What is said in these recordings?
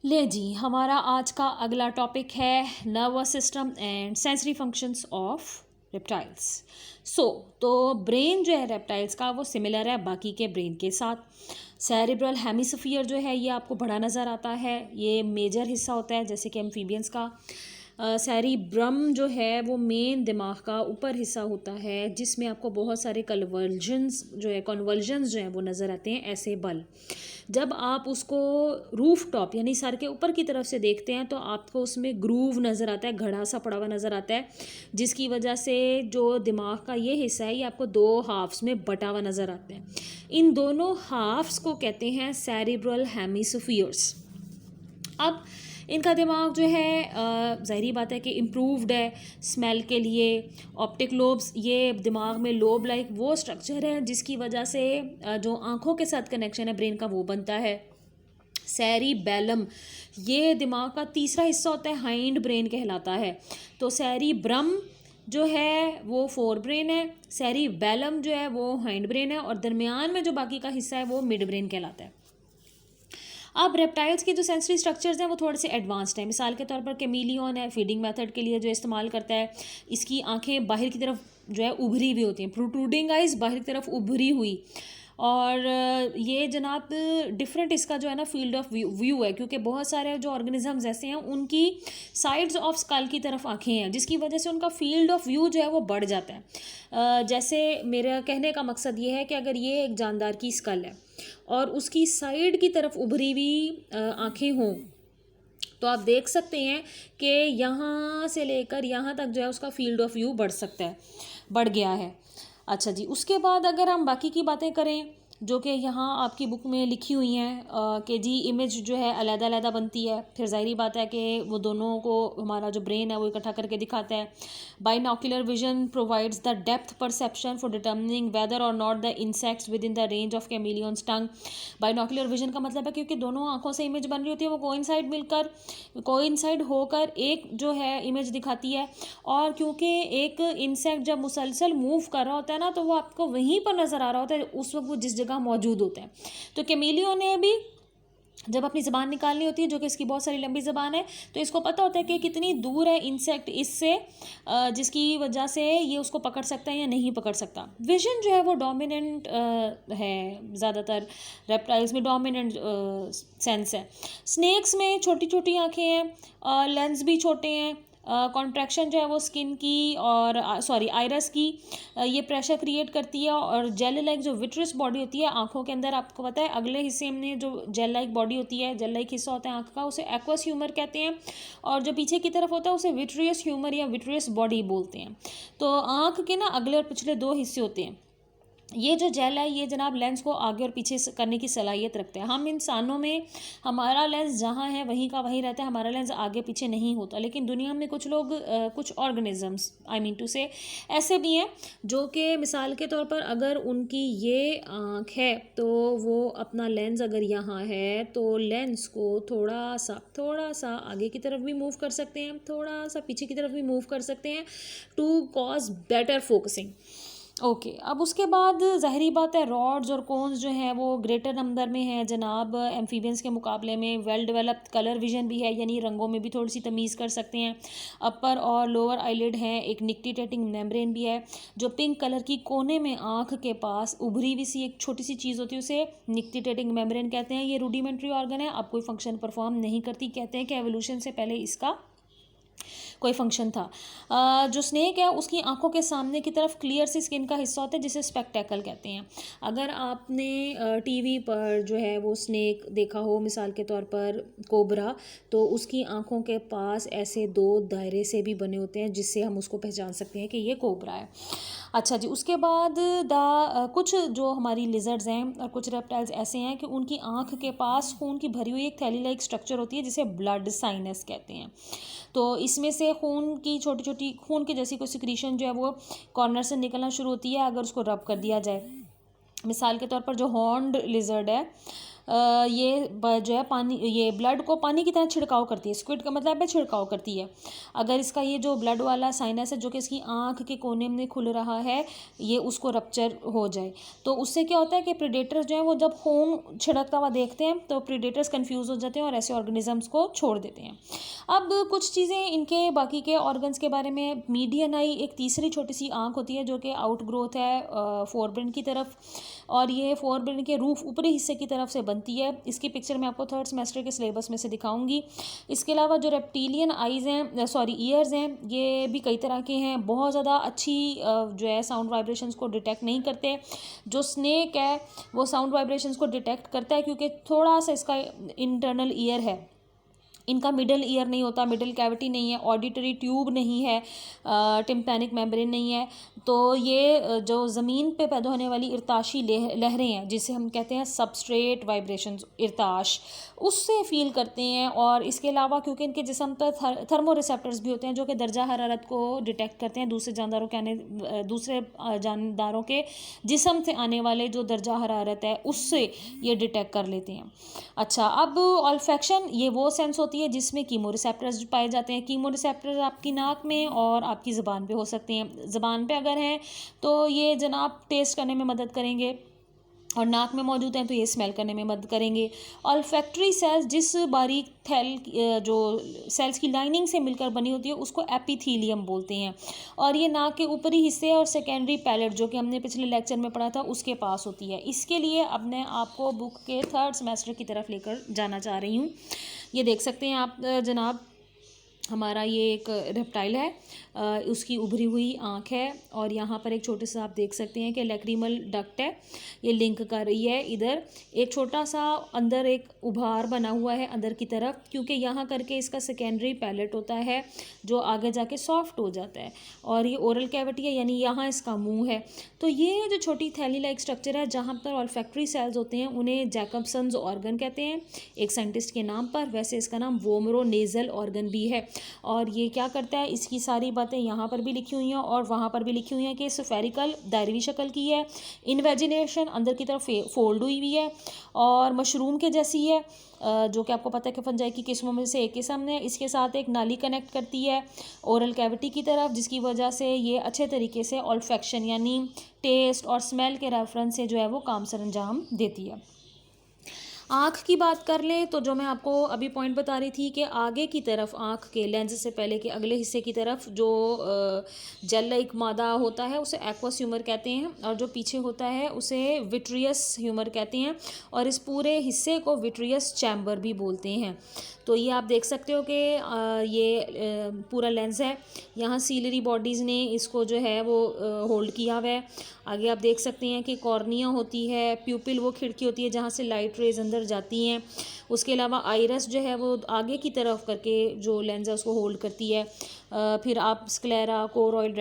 ले जी, हमारा आज का अगला टॉपिक है nervous system and sensory functions of reptiles. तो ब्रेन जो है रेप्टाइल्स का वो सिमिलर है बाकी के ब्रेन के साथ। सेरिब्रल हेमिस्फीयर जो है ये आपको बड़ा नज़र आता है, ये मेजर हिस्सा होता है जैसे कि एम्फीबियंस का। सेरिब्रम जो है वो मेन दिमाग का ऊपर हिस्सा होता है जिसमें आपको बहुत सारे कन्वर्जन्स जो हैं वो नज़र आते हैं, ऐसे बल। जब आप उसको रूफ टॉप यानी सर के ऊपर की तरफ से देखते हैं तो आपको उसमें ग्रूव नज़र आता है, घड़ा सा पड़ा हुआ नज़र आता है, जिसकी वजह से जो दिमाग का ये हिस्सा है ये आपको दो हाफ्स में बटा हुआ नज़र आता है। इन दोनों हाफ्स को कहते हैं सेरिब्रल हेमिस्फीयर्स। अब इनका दिमाग जो है ज़ाहिरी बात है कि इम्प्रूव्ड है स्मेल के लिए। ऑप्टिक लोब्स, ये दिमाग में लोब लाइक वो स्ट्रक्चर है जिसकी वजह से जो आँखों के साथ कनेक्शन है ब्रेन का वो बनता है। सेरिबेलम ये दिमाग का तीसरा हिस्सा होता है, हाइंड ब्रेन कहलाता है। तो सेरिब्रम जो है वो फोर ब्रेन है, सेरिबेलम जो है वो हाइंड ब्रेन है और दरमियान में जो बाकी का हिस्सा है वो मिड ब्रेन कहलाता है। अब रेप्टाइल्स के जो सेंसरी स्ट्रक्चर्स हैं वो थोड़े से एडवांस्ड हैं। मिसाल के तौर पर कैमिलियन है, फीडिंग मेथड के लिए जो इस्तेमाल करता है, इसकी आंखें बाहर की तरफ जो है उभरी हुई होती हैं, प्रोट्रूडिंग आइज बाहर की तरफ उभरी हुई। और ये जनाब डिफरेंट इसका जो है ना फील्ड ऑफ व्यू है, क्योंकि बहुत सारे जो ऑर्गेनिजम्स ऐसे हैं उनकी साइड्स ऑफ स्कल की तरफ आंखें हैं जिसकी वजह से उनका फील्ड ऑफ व्यू जो है वो बढ़ जाता है। जैसे मेरा कहने का मकसद ये है कि अगर ये एक जानदार की स्कल है और उसकी साइड की तरफ उभरी हुई आंखें हों तो आप देख सकते हैं कि यहाँ से लेकर यहाँ तक जो है उसका फील्ड ऑफ व्यू बढ़ सकता है, बढ़ गया है। अच्छा जी, उसके बाद अगर हम बाकी की बातें करें जो कि यहाँ आपकी बुक में लिखी हुई हैं कि जी इमेज जो है अलग-अलग बनती है, फिर ज़ाहिरी बात है कि वो दोनों को हमारा जो ब्रेन है वो इकट्ठा करके दिखाता है। Binocular vision provides the depth perception for determining whether or not the insects within the range of chameleon's tongue. Binocular vision का मतलब है क्योंकि दोनों आंखों से इमेज बन रही होती है वो कोइंसाइड होकर एक जो है इमेज दिखाती है। और क्योंकि एक इंसेक्ट जब मुसलसल मूव कर रहा होता है ना तो वो आपको वहीं पर नज़र आ रहा होता है उस वक्त वो जिस जगह मौजूद होता है। तो कैमिलियन ने भी जब अपनी ज़बान निकालनी होती है, जो कि इसकी बहुत सारी लंबी ज़बान है, तो इसको पता होता है कि कितनी दूर है इंसेक्ट इससे, जिसकी वजह से ये उसको पकड़ सकता है या नहीं पकड़ सकता। विजन जो है वो डोमिनेंट है, ज़्यादातर रेप्टाइल्स में डोमिनेंट सेंस है। स्नेक्स में छोटी छोटी आँखें हैं, लेंस भी छोटे हैं। कॉन्ट्रैक्शन जो है वो स्किन की और आइरस की ये प्रेशर क्रिएट करती है। और जेल लाइक जो विट्रस बॉडी होती है आंखों के अंदर, आपको पता है अगले हिस्से में जो जेल लाइक बॉडी होती है, जेल लाइक हिस्सा होता है आंख का, उसे एक्वस ह्यूमर कहते हैं। और जो पीछे की तरफ होता है उसे विट्रियस ह्यूमर या विट्रियस बॉडी बोलते हैं। तो आंख के ना अगले और पिछले दो हिस्से होते हैं। ये जो जेल है ये जनाब लेंस को आगे और पीछे करने की सलाहियत रखते हैं। हम इंसानों में हमारा लेंस जहाँ है वहीं का वहीं रहता है, हमारा लेंस आगे पीछे नहीं होता। लेकिन दुनिया में कुछ लोग कुछ ऑर्गेनिजम्स ऐसे भी हैं जो कि मिसाल के तौर पर अगर उनकी ये आँख है तो वो अपना लेंस अगर यहाँ है तो लेंस को थोड़ा सा आगे की तरफ भी मूव कर सकते हैं, थोड़ा सा पीछे की तरफ भी मूव कर सकते हैं to cause better focusing. Okay अब उसके बाद ज़ाहिरी बात है रॉड्स और कोन्स जो हैं वो ग्रेटर नंबर में हैं जनाब एम्फीबियंस के मुकाबले में। वेल डेवलप्ड कलर विजन भी है, यानी रंगों में भी थोड़ी सी तमीज़ कर सकते हैं। अपर और लोअर आईलिड हैं, एक निक्टिटेटिंग मेम्ब्रेन भी है। जो पिंक कलर की कोने में आँख के पास उभरी हुई सी एक छोटी सी चीज़ होती है उसे निक्टिटेटिंग मेम्ब्रेन कहते हैं। ये रूडिमेंट्री ऑर्गन है, अब कोई फंक्शन परफॉर्म नहीं करती। कहते हैं कि एवोल्यूशन से पहले इसका कोई फंक्शन था। जो स्नेक है उसकी आंखों के सामने की तरफ क्लियर सी स्किन का हिस्सा होता है जिसे स्पेक्टेकल कहते हैं। अगर आपने टीवी पर जो है वो स्नेक देखा हो, मिसाल के तौर पर कोबरा, तो उसकी आंखों के पास ऐसे दो दायरे से भी बने होते हैं जिससे हम उसको पहचान सकते हैं कि ये कोबरा है। अच्छा जी, उसके बाद कुछ जो हमारी लिजर्ड्स हैं और कुछ रेप्टाइल्स ऐसे हैं कि उनकी आंख के पास खून की भरी हुई एक थैली लाइक स्ट्रक्चर होती है जिसे ब्लड साइनस कहते हैं। तो इसमें से खून की छोटी छोटी खून की जैसी कोई सिक्रीशन जो है वो कॉर्नर से निकलना शुरू होती है अगर उसको रब कर दिया जाए। मिसाल के तौर पर जो हॉर्न्ड लिजर्ड है जो है पानी, ये ब्लड को पानी की तरह छिड़काव करती है। स्क्विड का मतलब है छिड़काव करती है। अगर इसका ये जो ब्लड वाला साइनस है जो कि इसकी आँख के कोने में खुल रहा है, ये उसको रप्चर हो जाए तो उससे क्या होता है कि प्रीडेटर्स जो है वो जब खून छिड़कता हुआ देखते हैं तो प्रीडेटर्स कंफ्यूज हो जाते हैं और ऐसे ऑर्गेनिजम्स को छोड़ देते हैं। अब कुछ चीज़ें इनके बाकी के ऑर्गन्स के बारे में। मीडियन आई एक तीसरी छोटी सी आँख होती है जो कि आउट ग्रोथ है फोरब्रेन की तरफ, और ये फोरब्रेन के रूफ ऊपरी हिस्से की तरफ से बनती है। इसकी पिक्चर मैं आपको थर्ड सेमेस्टर के सिलेबस में से दिखाऊंगी। इसके अलावा जो रेप्टिलियन आइज़ हैं, सॉरी ईयर्स हैं, ये भी कई तरह के हैं। बहुत ज़्यादा अच्छी जो है साउंड वाइब्रेशंस को डिटेक्ट नहीं करते। जो स्नेक है वो साउंड वाइब्रेशंस को डिटेक्ट करता है क्योंकि थोड़ा सा इसका इंटरनल ईयर है। इनका मिडल ईयर नहीं होता, मिडल कैविटी नहीं है, ऑडिटरी ट्यूब नहीं है, टिम्पैनिक मेम्ब्रेन नहीं है। तो ये जो ज़मीन पे पैदा होने वाली इर्ताशी लहरें हैं जिसे हम कहते हैं सबस्ट्रेट वाइब्रेशंस, इर्ताश, उससे फील करते हैं। और इसके अलावा क्योंकि इनके जिस्म पर थर्मो रिसेप्टर्स भी होते हैं जो कि दर्जा हरारत को डिटेक्ट करते हैं, दूसरे जानदारों के जिस्म से आने वाले जो दर्जा हरारत है उससे ये डिटेक्ट कर लेते हैं। अच्छा, अब ऑल्फैक्शन ये वो सेंस होती है जिसमें कीमो रिसेप्टर्स पाए जाते हैं। कीमो रिसेप्टर्स आपकी नाक में और आपकी ज़बान पे हो सकते हैं। ज़बान पे अगर हैं तो ये जनाब टेस्ट करने में मदद करेंगे, और नाक में मौजूद हैं तो ये स्मेल करने में मदद करेंगे। ऑल्फैक्टरी सेल्स जिस बारीक जो सेल्स की लाइनिंग से मिलकर बनी होती है उसको एपिथीलियम बोलते हैं, और ये नाक के ऊपरी हिस्से और सेकेंडरी पैलेट जो कि हमने पिछले लेक्चर में पढ़ा था उसके पास होती है। इसके लिए अब मैं आपको बुक के थर्ड सेमेस्टर की तरफ लेकर जाना चाह रही हूँ। ये देख सकते हैं आप जनाब, हमारा ये एक रेप्टाइल है, उसकी उभरी हुई आँख है, और यहाँ पर एक छोटे सा आप देख सकते हैं कि लैक्रिमल डक्ट है, ये लिंक कर रही है। इधर एक छोटा सा अंदर एक उभार बना हुआ है अंदर की तरफ, क्योंकि यहाँ करके इसका सेकेंडरी पैलेट होता है जो आगे जाके सॉफ्ट हो जाता है, और ये ओरल कैविटी है यानी यहाँ इसका मुंह है। तो ये जो छोटी थैली लाइक स्ट्रक्चर है जहाँ पर ऑल्फैक्टरी सेल्स होते हैं उन्हें जैकबसन्स ऑर्गन कहते हैं एक साइंटिस्ट के नाम पर। वैसे इसका नाम वोमरो नेजल ऑर्गन भी है। और ये क्या करता है, इसकी सारी बातें यहाँ पर भी लिखी हुई हैं और वहाँ पर भी लिखी हुई हैं कि स्फेरिकल दायरवी शक्ल की है, इनवेजिनेशन अंदर की तरफ फोल्ड हुई हुई है और मशरूम के जैसी है, जो कि आपको पता है कि फंजाई की किस्मों में से एक किस्म है। इसके साथ एक नाली कनेक्ट करती है ओरल कैविटी की तरफ, जिसकी वजह से ये अच्छे तरीके से ऑल्फैक्शन यानी टेस्ट और स्मेल के रेफरेंस से जो है वो काम सरंजाम देती है। आँख की बात कर लें तो जो मैं आपको अभी पॉइंट बता रही थी कि आगे की तरफ आँख के लेंस से पहले के अगले हिस्से की तरफ जो जेल लाइक मादा होता है उसे एक्वस ह्यूमर कहते हैं, और जो पीछे होता है उसे विट्रियस ह्यूमर कहते हैं, और इस पूरे हिस्से को विट्रियस चैम्बर भी बोलते हैं। तो ये आप देख सकते हो कि ये पूरा लेंस है, यहाँ सीलरी बॉडीज़ ने इसको जो है वो होल्ड किया हुआ है। आगे आप देख सकते हैं कि कॉर्निया होती है, प्यूपिल वो खिड़की होती है जहाँ से लाइट रेज अंदर जाती हैं। उसके अलावा आइरस जो है वो आगे की तरफ करके जो लेंस है उसको होल्ड करती है। फिर आप स्क्लेरा, कोरॉइड,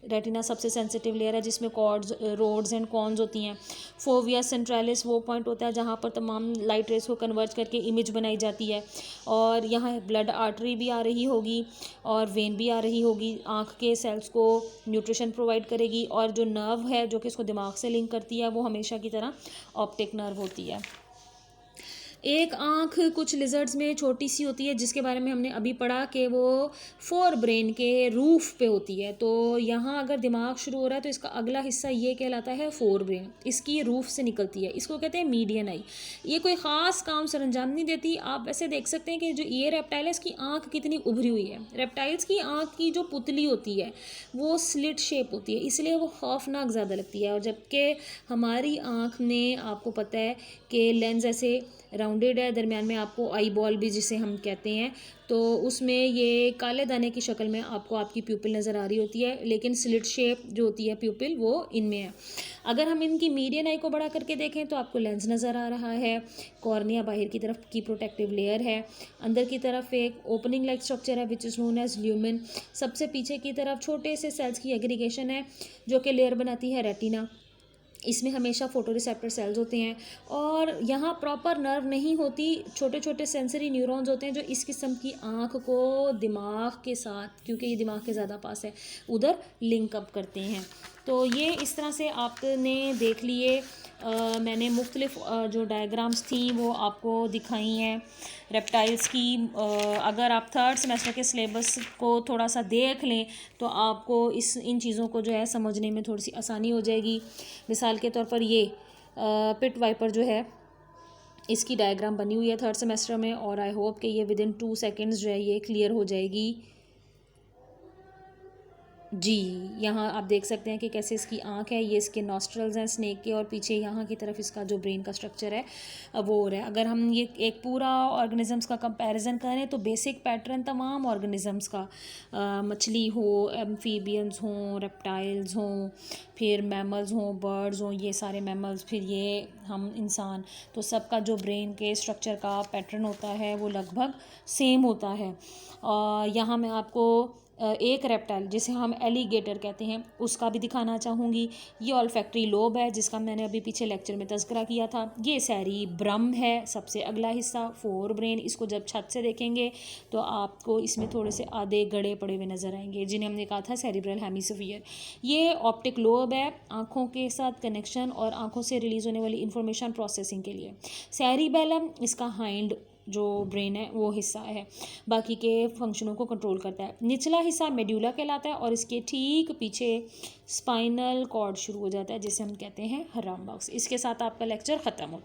रेटिना सबसे सेंसिटिव लेयर है जिसमें कॉर्ड्स, रोड्स एंड कॉन्स होती हैं। फोविया सेंट्रालिस वो पॉइंट होता है जहाँ पर तमाम लाइट रेस को कन्वर्ट करके इमेज बनाई जाती है, और यहाँ ब्लड आर्टरी भी आ रही होगी और वेन भी आ रही होगी, आँख के सेल्स को न्यूट्रिशन प्रोवाइड करेगी, और जो नर्व है जो कि इसको दिमाग से लिंक करती है वो हमेशा की तरह ऑप्टिक नर्व होती है। एक आँख कुछ लिजर्ड्स में छोटी सी होती है जिसके बारे में हमने अभी पढ़ा कि वो फोर ब्रेन के रूफ पे होती है। तो यहाँ अगर दिमाग शुरू हो रहा है तो इसका अगला हिस्सा ये कहलाता है फोर ब्रेन, इसकी रूफ से निकलती है, इसको कहते हैं मीडियन आई। ये कोई ख़ास काम सरंजाम नहीं देती। आप वैसे देख सकते हैं कि जो ये रेप्टाइल है इसकी आँख कितनी उभरी हुई है। रेप्टाइल्स की आँख की जो पुतली होती है वो स्लिट शेप होती है, इसलिए वो खौफनाक ज़्यादा लगती है, और जबकि हमारी आँख में आपको पता है कि लेंस ऐसे राउंडेड है, दरमियान में आपको आई बॉल भी जिसे हम कहते हैं, तो उसमें ये काले दाने की शक्ल में आपको आपकी प्यूपिल नज़र आ रही होती है, लेकिन स्लिट शेप जो होती है प्यूपिल वो इनमें है। अगर हम इनकी मीडियन आई को बड़ा करके देखें तो आपको लेंस नज़र आ रहा है, कॉर्निया बाहर की तरफ की प्रोटेक्टिव लेयर है, अंदर की तरफ एक ओपनिंग लाइक स्ट्रक्चर है which is known as lumen, सबसे पीछे की तरफ छोटे से सेल्स की एग्रीगेशन है जो कि लेयर बनाती है रेटिना, इसमें हमेशा फोटो रिसेप्टर सेल्स होते हैं, और यहाँ प्रॉपर नर्व नहीं होती, छोटे छोटे सेंसरी न्यूरॉन्स होते हैं जो इस किस्म की आँख को दिमाग के साथ, क्योंकि ये दिमाग के ज़्यादा पास है, उधर लिंक अप करते हैं। तो ये इस तरह से आपने देख लिए मैंने मुख्तलिफ जो डायग्राम्स थी वो आपको दिखाई हैं रेप्टाइल्स की। अगर आप थर्ड सेमेस्टर के सिलेबस को थोड़ा सा देख लें तो आपको इन चीज़ों को जो है समझने में थोड़ी सी आसानी हो जाएगी। मिसाल के तौर पर ये पिट वाइपर जो है इसकी डायग्राम बनी हुई है थर्ड सेमेस्टर में, और आई होप कि ये विदिन 2 सेकेंड्स जो है ये क्लियर हो जाएगी। जी, यहाँ आप देख सकते हैं कि कैसे इसकी आँख है, ये इसके नॉस्ट्रल्स हैं स्नेक के, और पीछे यहाँ की तरफ इसका जो ब्रेन का स्ट्रक्चर है वो हो रहा है। अगर हम ये एक पूरा ऑर्गेनिजम्स का कंपैरिजन करें तो बेसिक पैटर्न तमाम ऑर्गेनिजम्स का, मछली हो, एम्फीबियंस हों, रेप्टाइल्स हों, फिर मैमल्स हों, बर्ड्स हों, ये सारे मैमल्स, फिर ये हम इंसान, तो सबका जो ब्रेन के स्ट्रक्चर का पैटर्न होता है वो लगभग सेम होता है। यहाँ मैं आपको एक रेप्टाइल जिसे हम एलिगेटर कहते हैं उसका भी दिखाना चाहूँगी। ये ऑल्फैक्टरी लोब है जिसका मैंने अभी पीछे लेक्चर में तज़किरा किया था। ये सेरिब्रम है, सबसे अगला हिस्सा, फोर ब्रेन। इसको जब छत से देखेंगे तो आपको इसमें थोड़े से आधे गड़े पड़े हुए नज़र आएंगे जिन्हें हमने कहा था सेरिब्रल हेमिस्फीयर। ये ऑप्टिक लोब है, आँखों के साथ कनेक्शन और आँखों से रिलीज़ होने वाली इंफॉर्मेशन प्रोसेसिंग के लिए। सेरिबेलम इसका हाइंड जो ब्रेन है वो हिस्सा है, बाकी के फंक्शनों को कंट्रोल करता है। निचला हिस्सा मेड्यूला कहलाता है और इसके ठीक पीछे स्पाइनल कॉर्ड शुरू हो जाता है जिसे हम कहते हैं रंग बॉक्स। इसके साथ आपका लेक्चर ख़त्म होता है।